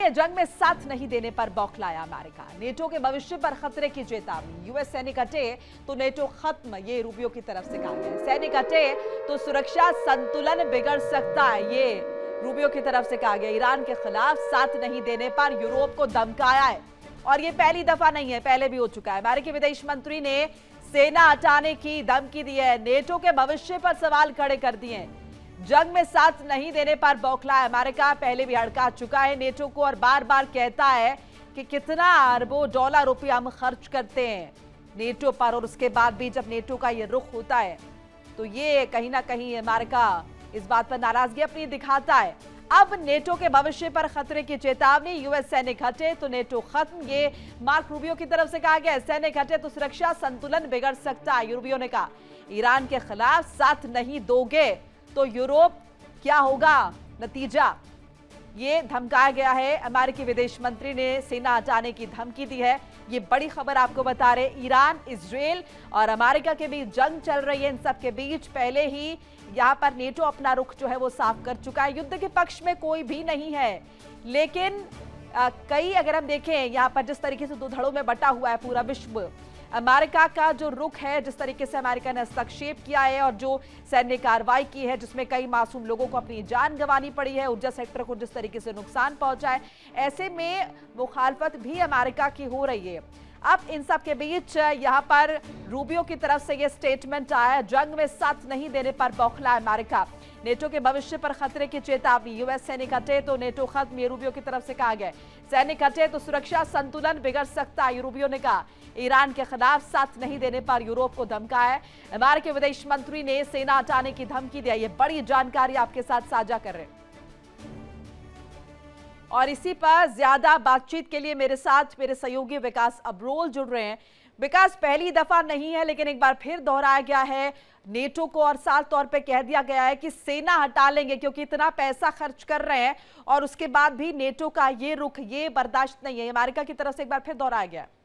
में जंग में साथ नहीं देने पर बौखलाया अमेरिका। नेटो के भविष्य पर खतरे की चेतावनी। यूएस सैनिक हटे तो नेटो खत्म, ये रूबियो की तरफ से कहा गया। सैनिक हटे तो सुरक्षा संतुलन बिगड़ सकता है, ये रूबियो की तरफ से कहा गया। ईरान के खिलाफ साथ नहीं देने पर यूरोप को धमकाया है और ये पहली दफा नहीं है, पहले भी हो चुका है। अमेरिकी विदेश मंत्री ने सेना हटाने की धमकी दी है, नेटो के भविष्य पर सवाल खड़े कर दिए हैं। जंग में साथ नहीं देने पर बौखलाया अमेरिका, पहले भी हड़का चुका है नेटो को और बार बार कहता है कि कितना अरबों डॉलर रुपया हम खर्च करते हैं नेटो पर, और उसके बाद भी जब नेटो का ये रुख होता है तो ये कहीं ना कहीं अमेरिका इस बात पर नाराजगी अपनी दिखाता है। अब नेटो के भविष्य पर खतरे की चेतावनी। यूएस सैनिक हटे तो नेटो खत्म, ये मार्क रूबियो की तरफ से कहा गया। सैनिक हटे तो सुरक्षा संतुलन बिगड़ सकता है, रूबियो ने कहा। ईरान के खिलाफ साथ नहीं दोगे तो यूरोप क्या होगा नतीजा, ये धमकाया गया है। अमेरिकी विदेश मंत्री ने सेना हटाने की धमकी दी है। ये बड़ी खबर आपको बता रहे, ईरान, इजराइल और अमेरिका के बीच जंग चल रही है। इन सब के बीच पहले ही यहाँ पर नेटो अपना रुख जो है वो साफ कर चुका है। युद्ध के पक्ष में कोई भी नहीं है, लेकिन कई अगर हम देखें यहाँ पर जिस तरीके से दो धड़ों में बटा हुआ है पूरा विश्व, अमेरिका का जो रुख है, जिस तरीके से अमेरिका ने हस्तक्षेप किया है और जो सैन्य कार्रवाई की है जिसमें कई मासूम लोगों को अपनी जान गंवानी पड़ी है, ऊर्जा सेक्टर को जिस तरीके से नुकसान पहुंचा है, ऐसे में मुखालफत भी अमेरिका की हो रही है। अब इन सब के बीच यहाँ पर रूबियो की तरफ से ये स्टेटमेंट आया, जंग में साथ नहीं देने पर बौखला अमेरिका। नेटो के भविष्य पर खतरे की चेतावनी। यूएस सैनिक हटे तो नेटो खत्म, ये रूबियो की तरफ से कहा गया। सैनिक हटे तो सुरक्षा संतुलन बिगड़ सकता है, रूबियो ने कहा। ईरान के खिलाफ साथ नहीं देने पर यूरोप को धमकाया है। अमेरिकी विदेश मंत्री ने सेना हटाने की धमकी दी है। ये बड़ी जानकारी आपके साथ साझा कर रहे हैं और इसी पर ज्यादा बातचीत के लिए मेरे साथ मेरे सहयोगी विकास अब्रोल जुड़ रहे हैं। विकास, पहली दफा नहीं है लेकिन एक बार फिर दोहराया गया है नेटो को और साफ तौर पे कह दिया गया है कि सेना हटा लेंगे क्योंकि इतना पैसा खर्च कर रहे हैं और उसके बाद भी नेटो का ये रुख, ये बर्दाश्त नहीं है। अमेरिका की तरफ से एक बार फिर दोहराया गया है।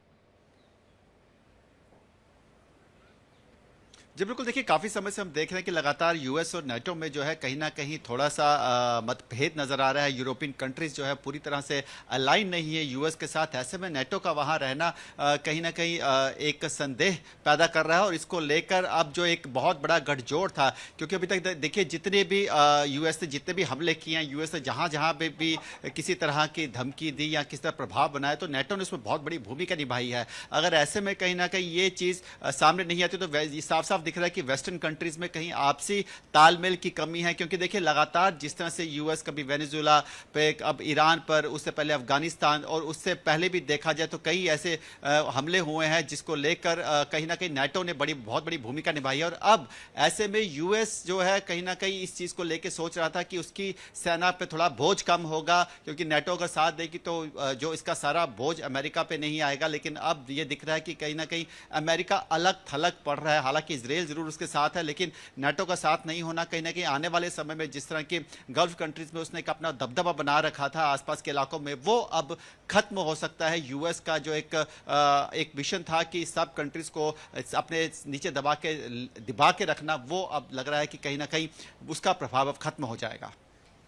जी बिल्कुल, देखिए काफ़ी समय से हम देख रहे हैं कि लगातार यूएस और नेटो में जो है कहीं ना कहीं थोड़ा सा मतभेद नज़र आ रहा है। यूरोपियन कंट्रीज़ जो है पूरी तरह से अलाइन नहीं है यूएस के साथ। ऐसे में नेटो का वहाँ रहना कहीं ना कहीं एक संदेह पैदा कर रहा है और इसको लेकर अब जो एक बहुत बड़ा गठजोड़ था, क्योंकि अभी तक देखिए जितने भी यूएस ने जितने भी हमले किए हैं, यूएस ने जहाँ जहाँ पे भी किसी तरह की धमकी दी या किसी तरह प्रभाव बनाया तो नेटो ने उसमें बहुत बड़ी भूमिका निभाई है। अगर ऐसे में कहीं ना कहीं ये चीज़ सामने नहीं आती तो ये साफ साफ दिख रहा है कि वेस्टर्न कंट्रीज में कहीं आपसी तालमेल की कमी है। क्योंकि देखिए लगातार जिस तरह से यूएस कभी वेनेजुएला पे, अब ईरान पर, उससे पहले अफगानिस्तान और उससे पहले भी देखा जाए तो कई ऐसे हमले हुए हैं जिसको लेकर कहीं ना कहीं नेटो ने बहुत बड़ी भूमिका निभाई है। और अब ऐसे में यूएस जो है कहीं ना कहीं इस चीज़ को लेकर सोच रहा था कि उसकी सेना पे थोड़ा बोझ कम होगा, क्योंकि नेटो अगर साथ देगी तो जो इसका सारा बोझ अमेरिका पे नहीं आएगा। लेकिन अब ये दिख रहा है कि कहीं ना कहीं अमेरिका अलग थलग पड़ रहा है। हालांकि इजराइल जरूर उसके साथ है लेकिन नेटो का साथ नहीं होना कहीं ना कहीं आने वाले समय में जिस तरह की गल्फ कंट्रीज में उसने एक अपना दबदबा बना रखा था आसपास के इलाकों में, वो अब खत्म हो सकता है। यूएस का जो एक विजन था कि सब कंट्रीज को अपने नीचे दबा के रखना, वो अब लग रहा है कि कहीं ना कहीं उसका प्रभाव अब खत्म हो जाएगा।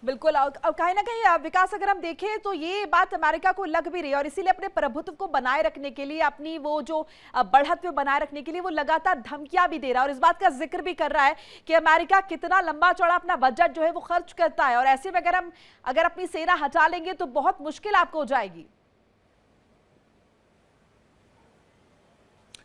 बिल्कुल, अब कहीं ना कहीं विकास अगर हम देखें तो ये बात अमेरिका को लग भी रही है और इसीलिए अपने प्रभुत्व को बनाए रखने के लिए, अपनी वो जो बढ़त बनाए रखने के लिए वो लगातार धमकियां भी दे रहा है और इस बात का जिक्र भी कर रहा है कि अमेरिका कितना लंबा चौड़ा अपना बजट जो है वो खर्च करता है और ऐसे में अगर अपनी सेना हटा लेंगे तो बहुत मुश्किल आपको हो जाएगी।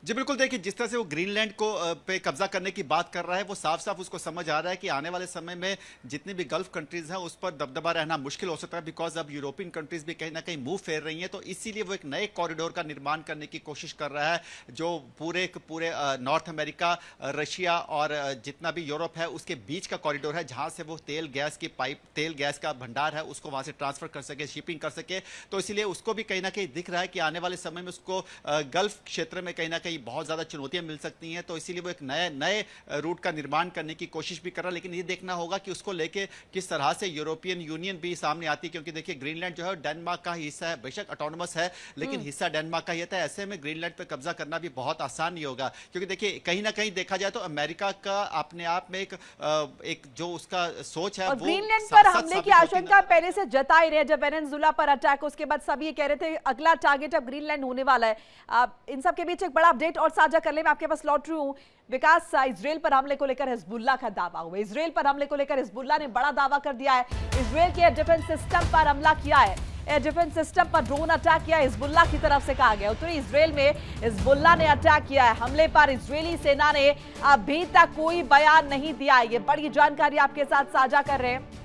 जी बिल्कुल, देखिए जिस तरह से वो ग्रीनलैंड को पे कब्जा करने की बात कर रहा है वो साफ साफ उसको समझ आ रहा है कि आने वाले समय में जितनी भी गल्फ कंट्रीज हैं उस पर दबदबा रहना मुश्किल हो सकता है, बिकॉज अब यूरोपियन कंट्रीज भी कहीं ना कहीं मूव फेर रही हैं। तो इसीलिए वो एक नए कॉरिडोर का निर्माण करने की कोशिश कर रहा है जो पूरे नॉर्थ अमेरिका, रशिया और जितना भी यूरोप है उसके बीच का कॉरिडोर है, जहाँ से वो तेल गैस का भंडार है उसको वहाँ से ट्रांसफर कर सके, शिपिंग कर सके। तो इसीलिए उसको भी कहीं ना कहीं दिख रहा है कि आने वाले समय में उसको गल्फ क्षेत्र में कहीं ना कहीं कहीं बहुत ज़्यादा चुनौतियां मिल सकती हैं, तो इसीलिए वो एक नए रूट का निर्माण करने की कोशिश भी कर रहा है। लेकिन ये देखना होगा कि उसको लेके किस तरह से यूरोपियन यूनियन भी सामने आती है, क्योंकि देखिए ग्रीनलैंड जो है डेनमार्क का हिस्सा है, बेशक ऑटोनोमस है लेकिन हिस्सा डेनमार्क का ही था। ऐसे में ग्रीनलैंड पर कब्जा करना भी बहुत आसान नहीं होगा, क्योंकि देखिए कहीं ना कहीं देखा जाए तो अमेरिका का अपने आप में एक जो उसका सोच है, वो ग्रीनलैंड पर हमले की आशंका पहले से जताई रहे। जब वेनेजुएला पर अटैक, उसके बाद सभी ये कह रहे थे अगला टारगेट अब ग्रीनलैंड होने वाला है। इन सब के बीच एक बड़ा अपडेट और साझा कर ले, मैं आपके पास लौट रही हूं। विकास, इजराइल पर हमले को लेकर हिजबुल्लाह का दावा हुआ। इजराइल पर हमले को लेकर हिजबुल्लाह ने बड़ा दावा कर दिया है। इजराइल के डिफेंस सिस्टम पर हमला किया है, एयर डिफेंस सिस्टम पर ड्रोन अटैक किया हिजबुल्लाह की तरफ से कहा गया। उत्तरी इजराइल में हिजबुल्लाह ने अटैक किया है। हमले पर इजरायली सेना ने अभी तक कोई बयान नहीं दिया है। ये बड़ी जानकारी आपके साथ साझा कर रहे हैं।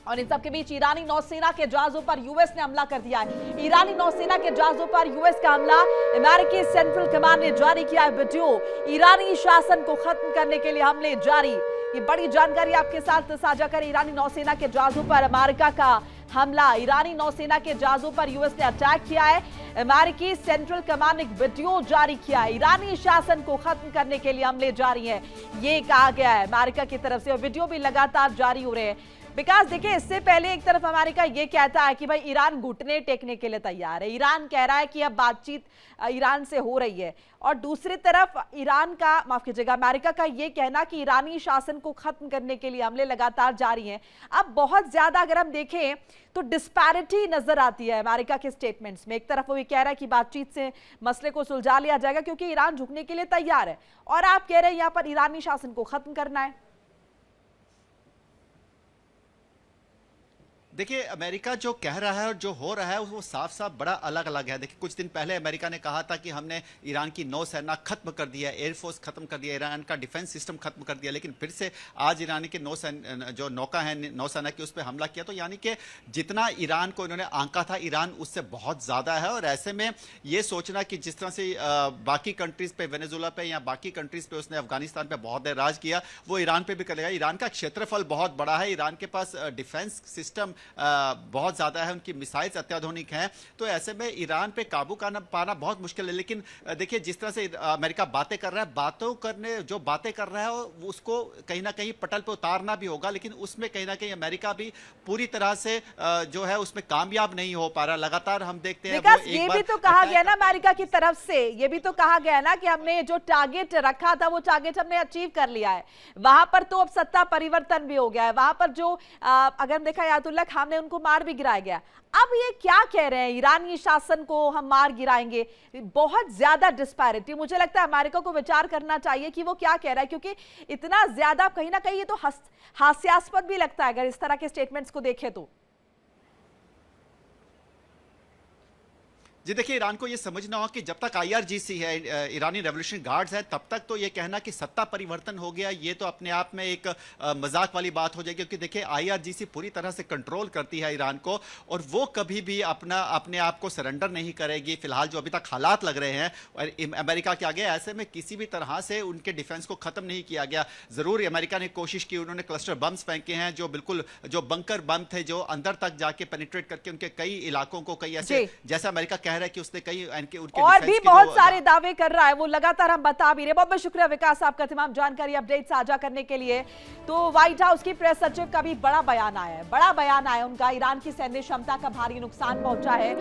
और इन सबके बीच ईरानी नौसेना के जहाजों पर यूएस ने हमला कर दिया है। ईरानी नौसेना के जहाजों पर यूएस का हमला, अमेरिकी सेंट्रल कमांड ने जारी किया है वीडियो। ईरानी शासन को खत्म करने के लिए हमले जारी। ये बड़ी जानकारी आपके साथ साझा कर। ईरानी नौसेना के जहाजों पर अमेरिका का हमला, ईरानी नौसेना के जहाजों पर यूएस ने अटैक किया है। अमेरिकी सेंट्रल कमांड ने एक वीडियो जारी किया है। ईरानी शासन को खत्म करने के लिए हमले जारी हैं, ये कहा गया है अमेरिका की तरफ से, और वीडियो भी लगातार जारी हो रहे हैं। विकास, देखिए इससे पहले एक तरफ अमेरिका ये कहता है कि भाई ईरान घुटने टेकने के लिए तैयार है, ईरान कह रहा है कि अब बातचीत ईरान से हो रही है, और दूसरी तरफ ईरान का, माफ कीजिएगा, अमेरिका का ये कहना कि ईरानी शासन को खत्म करने के लिए हमले लगातार जारी हैं। अब बहुत ज्यादा अगर हम देखें तो डिस्पैरिटी नजर आती है अमेरिका के स्टेटमेंट्स में। एक तरफ वो ये कह रहा है कि बातचीत से मसले को सुलझा लिया जाएगा क्योंकि ईरान झुकने के लिए तैयार है, और आप कह रहे हैं यहाँ पर ईरानी शासन को खत्म करना है। देखिए अमेरिका जो कह रहा है और जो हो रहा है वो साफ साफ बड़ा अलग अलग है। देखिए कुछ दिन पहले अमेरिका ने कहा था कि हमने ईरान की नौसेना खत्म कर दिया, एयरफोर्स खत्म कर दिया, ईरान का डिफेंस सिस्टम खत्म कर दिया, लेकिन फिर से आज ईरान के जो नौका है नौसेना की, उस पर हमला किया। तो यानी कि जितना ईरान को इन्होंने आंका था, ईरान उससे बहुत ज़्यादा है। और ऐसे में ये सोचना कि जिस तरह से बाकी कंट्रीज़ पे, वेनेजुएला पे या बाकी कंट्रीज़ पे उसने अफगानिस्तान पे बहुत देर राज किया, वो ईरान पे भी करेगा। ईरान का क्षेत्रफल बहुत बड़ा है, ईरान के पास डिफेंस सिस्टम बहुत ज़्यादा है, उनकी मिसाइल्स अत्याधुनिक हैं, तो ऐसे में ईरान पे काबू पाना बहुत मुश्किल है। लेकिन देखिए जिस तरह से अमेरिका बातें कर रहा है, जो बातें कर रहा है उसको कहीं ना कहीं पटल पे उतारना भी होगा, लेकिन उसमें कहीं ना कहीं अमेरिका भी पूरी तरह से जो है उसमें कामयाब नहीं हो पा रहा। लगातार हम देखते हैं ये भी तो कहा गया ना अमेरिका की तरफ से, ये भी तो कहा गया ना कि हमने जो टारगेट रखा था वो टारगेट हमने अचीव कर लिया है। वहां पर तो अब सत्ता परिवर्तन भी हो गया है, वहां पर जो अगर देखा आयतुल्लाह खामने उनको मार भी गिराया गया। अब ये क्या कह रहे हैं, ईरानी शासन को हम मार गिराएंगे? बहुत ज्यादा डिस्पैरिटी। मुझे लगता है अमेरिका को विचार करना चाहिए कि वो क्या कह रहा है, क्योंकि इतना ज्यादा कहीं ना कहीं ये तो हास्यास्पद भी लगता है अगर इस तरह के स्टेटमेंट्स को देखें तो। जी देखिए ईरान को ये समझना हो कि जब तक IRGC है, ईरानी रेवोल्यूशनरी गार्ड्स है, तब तक तो ये कहना कि सत्ता परिवर्तन हो गया, ये तो अपने आप में एक मजाक वाली बात हो जाएगी। क्योंकि देखिए IRGC पूरी तरह से कंट्रोल करती है ईरान को, और वो कभी भी अपने आप को सरेंडर नहीं करेगी। फिलहाल जो अभी तक हालात लग रहे हैं और अमेरिका के आगे, ऐसे में किसी भी तरह से उनके डिफेंस को खत्म नहीं किया गया। जरूर अमेरिका ने कोशिश की, उन्होंने क्लस्टर बम्स फेंके हैं, जो बिल्कुल जो बंकर बम थे, जो अंदर तक जाके पेनिट्रेट करके उनके कई इलाकों को, कई ऐसे, जैसे अमेरिका कह रहा है कि उसने कई उनके और भी बहुत सारे दावे कर रहा है, वो लगातार हम बता भी रहे। बहुत बहुत शुक्रिया विकास आपका तमाम जानकारी अपडेट साझा करने के लिए। तो व्हाइट हाउस की प्रेस सचिव का भी बड़ा बयान आया है, बड़ा बयान आया उनका। ईरान की सैन्य क्षमता का भारी नुकसान पहुंचा है,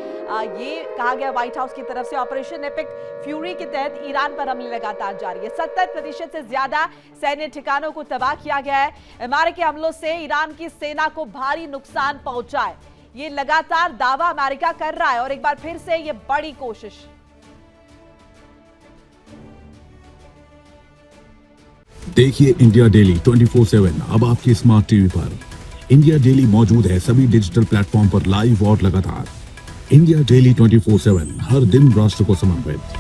ये कहा गया व्हाइट हाउस की तरफ से। ऑपरेशन एपिक फ्यूरी के तहत ईरान पर हमले लगातार जारी है। 70% से ज्यादा सैन्य ठिकानों को तबाह किया गया है। अमेरिकी हमलों से ईरान की सेना को भारी नुकसान पहुंचा है, ये लगातार दावा अमेरिका कर रहा है, और एक बार फिर से ये बड़ी कोशिश। देखिए इंडिया डेली 24/7 अब आपके स्मार्ट टीवी पर। इंडिया डेली मौजूद है सभी डिजिटल प्लेटफॉर्म पर लाइव और लगातार। इंडिया डेली 24/7 हर दिन राष्ट्र को समर्पित।